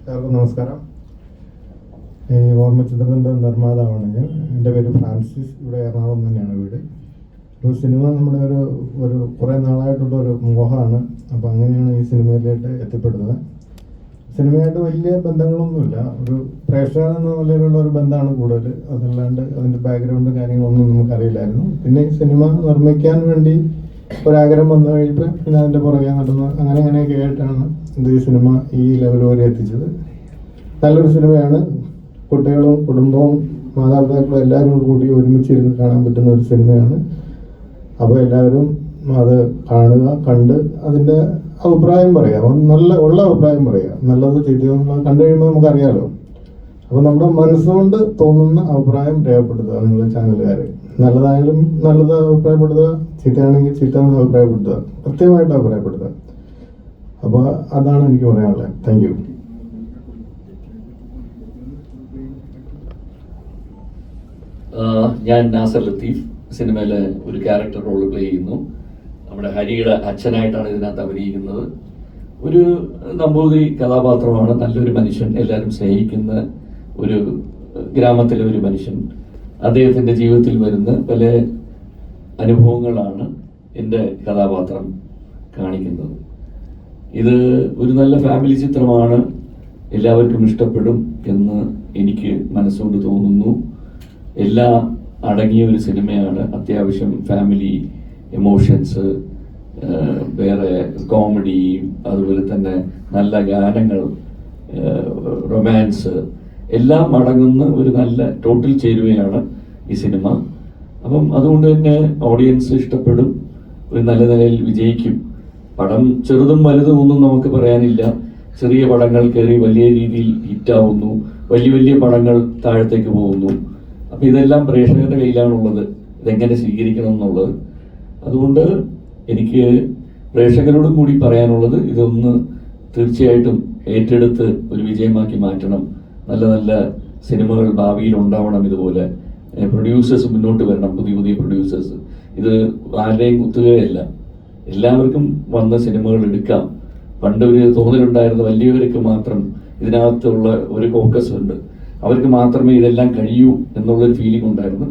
എല്ലാവർക്കും നമസ്കാരം. ഈ ഓർമ്മചിത്രത്തിൻ്റെ നിർമ്മാതാവാണ് ഞാൻ. എൻ്റെ പേര് ഫ്രാൻസിസ്. ഇവിടെ എറണാകുളം തന്നെയാണ് വീട്. ഒരു സിനിമ നമ്മുടെ ഒരു കുറേ നാളായിട്ടുള്ള ഒരു മോഹമാണ്. അപ്പോൾ അങ്ങനെയാണ് ഈ സിനിമയിലേക്ക് എത്തിപ്പെടുന്നത്. സിനിമയായിട്ട് വലിയ ബന്ധങ്ങളൊന്നുമില്ല, ഒരു പ്രേക്ഷകൻ എന്ന നിലയിലുള്ള ഒരു ബന്ധമാണ് കൂടുതൽ. അതല്ലാണ്ട് അതിൻ്റെ ബാക്ക്ഗ്രൗണ്ട് കാര്യങ്ങളൊന്നും നമുക്കറിയില്ലായിരുന്നു. പിന്നെ ഈ സിനിമ നിർമ്മിക്കാൻ വേണ്ടി ഒരാഗ്രഹം വന്നു കഴിയുമ്പോൾ പിന്നെ അതിൻ്റെ പുറകെ നടന്ന് അങ്ങനെയൊക്കെ ആയിട്ടാണ് ഈ സിനിമ ഈ ലെവൽ വരെ എത്തിച്ചത്. നല്ലൊരു സിനിമയാണ്. കുട്ടികളും കുടുംബവും മാതാപിതാക്കളും എല്ലാവരും കൂടി ഒരുമിച്ചിരുന്ന് കാണാൻ പറ്റുന്ന ഒരു സിനിമയാണ്. അപ്പോൾ എല്ലാവരും അത് കാണുക, കണ്ട് അതിൻ്റെ അഭിപ്രായം പറയുക, ഉള്ള അഭിപ്രായം പറയുക. നല്ലത് ചീത്തയോ കണ്ടു കഴിയുമ്പോൾ നമുക്കറിയാമല്ലോ. അപ്പോൾ നമ്മുടെ മനസ്സുകൊണ്ട് തോന്നുന്ന അഭിപ്രായം രേഖപ്പെടുത്തുക. നിങ്ങളുടെ ചാനലുകാർ നല്ലതായാലും നല്ലത് അഭിപ്രായപ്പെടുത്തുക, ചീത്തയാണെങ്കിൽ ചീത്ത അഭിപ്രായപ്പെടുത്തുക, കൃത്യമായിട്ട് അഭിപ്രായപ്പെടുത്തുക. അപ്പോൾ അതാണ് എനിക്ക് പറയാനുള്ളത്. Thank you. ഞാൻ നാസർ ലത്തീഫ് സിനിമയിലെ ഒരു ക്യാരക്ടർ റോൾ പ്ലേ ചെയ്യുന്നു. നമ്മുടെ ഹരിയുടെ അച്ഛനായിട്ടാണ് ഇതിനകത്ത് അഭിനയിക്കുന്നത്. ഒരു നമ്പൂതിരി കഥാപാത്രമാണ്. നല്ലൊരു മനുഷ്യൻ, എല്ലാവരും സ്നേഹിക്കുന്ന ഒരു ഗ്രാമത്തിലെ ഒരു മനുഷ്യൻ. അദ്ദേഹത്തിൻ്റെ ജീവിതത്തിൽ വരുന്ന പല അനുഭവങ്ങളാണ് എൻ്റെ കഥാപാത്രം കാണിക്കുന്നത്. ഇത് ഒരു നല്ല ഫാമിലി ചിത്രമാണ്, എല്ലാവർക്കും ഇഷ്ടപ്പെടും എന്ന് എനിക്ക് മനസ്സുകൊണ്ട് തോന്നുന്നു. എല്ലാം അടങ്ങിയ ഒരു സിനിമയാണ്. അത്യാവശ്യം ഫാമിലി എമോഷൻസ്, വേറെ കോമഡി, അതുപോലെ തന്നെ നല്ല ഗാനങ്ങൾ, റൊമാൻസ് എല്ലാം അടങ്ങുന്ന ഒരു നല്ല ടോട്ടൽ ചേരുവയാണ് ഈ സിനിമ. അപ്പം അതുകൊണ്ട് തന്നെ ഓഡിയൻസ് ഇഷ്ടപ്പെടും, ഒരു നല്ല നിലയിൽ വിജയിക്കും. പടം ചെറുതും വലുതും ഒന്നും നമുക്ക് പറയാനില്ല. ചെറിയ പടങ്ങൾ കയറി വലിയ രീതിയിൽ ഹിറ്റാവുന്നു, വലിയ പടങ്ങൾ താഴത്തേക്ക് പോകുന്നു. അപ്പം ഇതെല്ലാം പ്രേക്ഷകരുടെ കയ്യിലാണുള്ളത്, ഇതെങ്ങനെ സ്വീകരിക്കണം എന്നുള്ളത്. അതുകൊണ്ട് എനിക്ക് പ്രേക്ഷകരോടും കൂടി പറയാനുള്ളത്, ഇതൊന്ന് തീർച്ചയായിട്ടും ഏറ്റെടുത്ത് ഒരു വിജയമാക്കി മാറ്റണം. നല്ല നല്ല സിനിമകൾ ഭാവിയിൽ ഉണ്ടാവണം. ഇതുപോലെ പ്രൊഡ്യൂസേഴ്സ് മുന്നോട്ട് വരണം, പുതിയ പ്രൊഡ്യൂസേഴ്സ്. ഇത് ആരുടെയും കുത്തുകയല്ല, എല്ലാവർക്കും വന്ന സിനിമകൾ എടുക്കാം. പണ്ട് ഒരു തോന്നലുണ്ടായിരുന്നു, വലിയവർക്ക് മാത്രം ഇതിനകത്തുള്ള ഒരു ഫോക്കസ് ഉണ്ട്, അവർക്ക് മാത്രമേ ഇതെല്ലാം കഴിയൂ എന്നുള്ളൊരു ഫീലിംഗ് ഉണ്ടായിരുന്നു.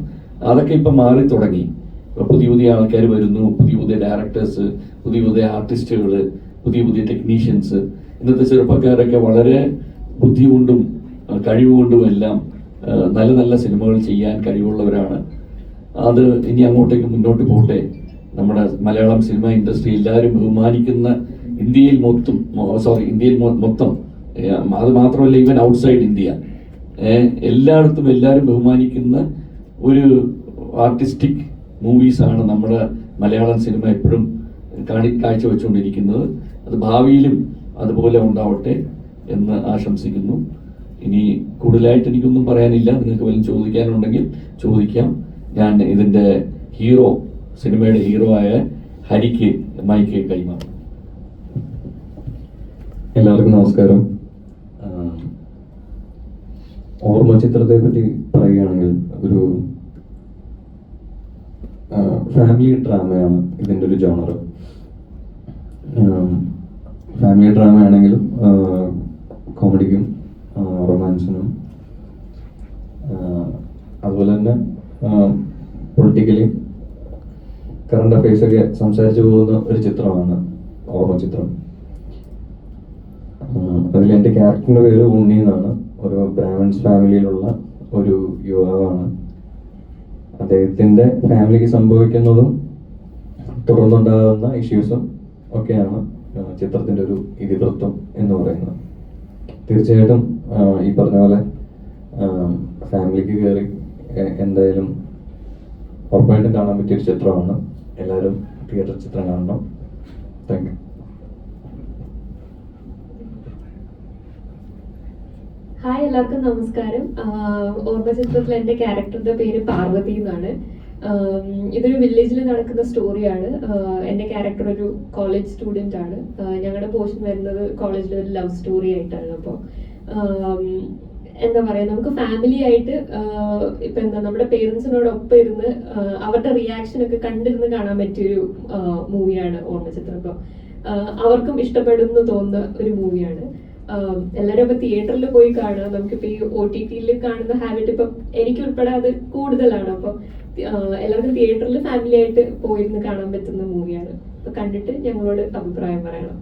അതൊക്കെ ഇപ്പം മാറി തുടങ്ങി. ഇപ്പം പുതിയ ആൾക്കാർ വരുന്നു, പുതിയ ഡയറക്ടേഴ്സ്, പുതിയ ആർട്ടിസ്റ്റുകൾ, പുതിയ ടെക്നീഷ്യൻസ്. ഇന്നത്തെ ചെറുപ്പക്കാരൊക്കെ വളരെ ബുദ്ധി കൊണ്ടും കഴിവുകൊണ്ടും എല്ലാം നല്ല സിനിമകൾ ചെയ്യാൻ കഴിവുള്ളവരാണ്. അത് ഇനി അങ്ങോട്ടേക്ക് മുന്നോട്ട് പോട്ടെ. നമ്മുടെ മലയാളം സിനിമ ഇൻഡസ്ട്രി എല്ലാവരും ബഹുമാനിക്കുന്ന, ഇന്ത്യയിൽ മൊത്തം അത് മാത്രമല്ല, ഈവൻ ഔട്ട്സൈഡ് ഇന്ത്യ എല്ലായിടത്തും എല്ലാവരും ബഹുമാനിക്കുന്ന ഒരു ആർട്ടിസ്റ്റിക് മൂവീസാണ് നമ്മുടെ മലയാളം സിനിമ എപ്പോഴും കാഴ്ചവെച്ചുകൊണ്ടിരിക്കുന്നത്. അത് ഭാവിയിലും അതുപോലെ ഉണ്ടാവട്ടെ എന്ന് ആശംസിക്കുന്നു. ഇനി കൂടുതലായിട്ട് എനിക്കൊന്നും പറയാനില്ല. നിങ്ങൾക്ക് വല്ലതും ചോദിക്കാനുണ്ടെങ്കിൽ ചോദിക്കാം. ഞാൻ ഇതിൻ്റെ സിനിമയുടെ ഹീറോ ആയ ഹരിക്ക് മൈക്ക് കൈമാറും. എല്ലാവർക്കും നമസ്കാരം. ഓർമ്മ ചിത്രത്തെ പറ്റി പറയുകയാണെങ്കിൽ ഒരു ഫാമിലി ഡ്രാമയാണ് ഇതിൻ്റെ ഒരു ജോണർ. ഫാമിലി ഡ്രാമ ആണെങ്കിലും കോമഡിക്കും റൊമാൻസിനും അതുപോലെ തന്നെ പൊളിറ്റിക്കലി കറണ്ട് അഫയേഴ്സൊക്കെ സംസാരിച്ചു പോകുന്ന ഒരു ചിത്രമാണ് ഓർമ്മ ചിത്രം. അതിൽ എൻ്റെ ക്യാരക്ടറിൻ്റെ പേര് ഉണ്ണി എന്നാണ്. ഒരു ബ്രാഹ്മിൻസ് ഫാമിലിയിലുള്ള ഒരു യുവാവാണ്. അദ്ദേഹത്തിൻ്റെ ഫാമിലിക്ക് സംഭവിക്കുന്നതും തുടർന്നുണ്ടാകുന്ന ഇഷ്യൂസും ഒക്കെയാണ് ചിത്രത്തിൻ്റെ ഒരു ഇതിവൃത്തം എന്ന് പറയുന്നത്. തീർച്ചയായിട്ടും ഈ പറഞ്ഞ പോലെ ഫാമിലിക്ക് കയറി എന്തായാലും ഉറപ്പായിട്ടും കാണാൻ പറ്റിയൊരു ചിത്രമാണ്. എല്ലാവരും തിയേറ്റർ ചിത്രം കാണണം. Thank you. ഹായ്, എല്ലാവർക്കും നമസ്കാരം. ഓർമ്മ ചിത്രത്തിൽ എൻ്റെ ക്യാരക്ടറിന്റെ പേര് പാർവതി എന്നാണ്. ഇതൊരു വില്ലേജിൽ നടക്കുന്ന സ്റ്റോറിയാണ്. എൻ്റെ ക്യാരക്ടർ ഒരു കോളേജ് സ്റ്റുഡൻ്റ് ആണ്. ഞങ്ങളുടെ പോർഷൻ വരുന്നത് കോളേജിലെ ഒരു ലവ് സ്റ്റോറി ആയിട്ടാണ്. അപ്പോൾ എന്താ പറയുക, നമുക്ക് ഫാമിലി ആയിട്ട് ഇപ്പം നമ്മുടെ പേരൻസിനോടൊപ്പം ഇരുന്ന് അവരുടെ റിയാക്ഷൻ ഒക്കെ കണ്ടിരുന്ന് കാണാൻ പറ്റിയൊരു മൂവിയാണ് ഓർമ്മ ചിത്രം. അപ്പോൾ അവർക്കും ഇഷ്ടപ്പെടുന്നു തോന്നുന്ന ഒരു മൂവിയാണ്. എല്ലാവരും ഇപ്പൊ തിയേറ്ററിൽ പോയി കാണുക. നമുക്കിപ്പോ ഈ OTT-യിൽ കാണുന്ന ഹാബിറ്റ് ഇപ്പം എനിക്കുൾപ്പെടെ അത് കൂടുതലാണ്. അപ്പൊ എല്ലാവർക്കും തിയേറ്ററിൽ ഫാമിലി ആയിട്ട് പോയിരുന്ന് കാണാൻ പറ്റുന്ന മൂവിയാണ്. അപ്പൊ കണ്ടിട്ട് ഞങ്ങളോട് അഭിപ്രായം പറയണം.